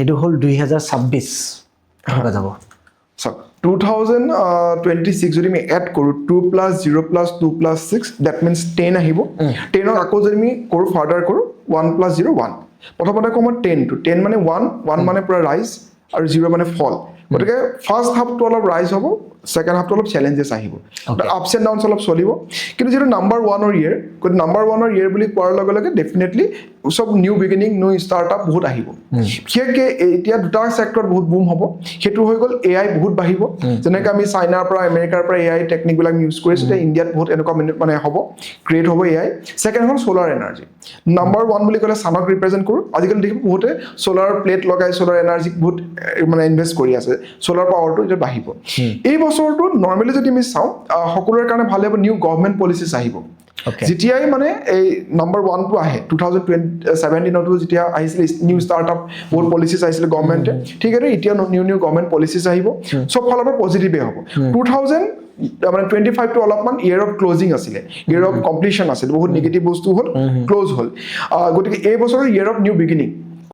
এইটো হ'ল 2026 এনেকুৱা যাব So 2026 যদি আমি এড কৰো 2 + 0 + 2 + 6 that means 10 আহিব 10 আকৌ যদি আমি কৰো ফাৰ্দাৰ কৰো 1 + 0 1 প্ৰথমতে কম 10 to 10 মানে 1 মানে পুৰা ৰাইজ আৰু 0 মানে ফল গতিকে ফাৰ্স্ট হাফটো অলপ ৰাইজ হ'ব সেকেন্ড হাফটো অলপ চ্যালেঞ্জেস আহিব আপস এন্ড ডাউনস অলপ চলিব কিন্তু যেটো নাম্বাৰ 1 অৰ ইয়াৰ কোন নাম্বাৰ 1 অৰ ইয়াৰ বুলি কোৱাৰ লগে লগে ডেফিনেটলি সব নিউ বিগিনিং নিউ ষ্টাৰ্টআপ বহুত আহিব কিয়কে এতিয়া দুটা সেক্টৰত বহুত বুম হ'ব হেতু হৈ গল এআই বহুত বাঢ়িব যেনেকৈ আমি চাইনাৰ পৰা আমেৰিকাৰ পৰা এআই টেকনিক বিলাক ইউজ কৰিছো তে ইণ্ডিয়াত বহুত এনেকুৱা মানে হ'ব ক্ৰিয়েট হ'ব এআই সেকেন্ড হ'ল সোলাৰ এনাৰ্জি নাম্বাৰ 1 বুলি ক'লে সানক ৰিপ্ৰেজেন্ট কৰো আজিকালি দেখিব বহুতে সোলাৰ প্লেট লগাই সোলাৰ এনাৰ্জি বহুত মানে ইনভেষ্ট কৰি আছে সোলাৰ পাৱাৰটো এটা বাঢ়িব এই বছৰটো নৰমালি যদি আমি চাও সকলোৰে কাৰণে ভালে হ'ব নিউ গভৰ্ণমেণ্ট পলিচিছ আহিব যেতিয়াই মানে এই নাম্বাৰ 1 টো আহে 2017 টো যেতিয়া আহিছিল নিউ ষ্টাৰ্টআপ বহুত পলিচিছ আহিছিল গভৰ্ণমেণ্টে ঠিক আছে এতিয়া নিউ গভৰ্ণমেণ্ট পলিচিছ আহিব সব ফালৰ পৰা পজিটিভে হ'ব 2000 মানে 25 টো অলপমান ইয়াৰ অফ ক্লোজিং আছিলে ইয়াৰ অফ কমপ্লিশন আছিল বহুত নেগেটিভ বস্তু হ'ল ক্লোজ হ'ল গতিকে এই বছৰৰ ইয়াৰ অফ নিউ বিগিনিং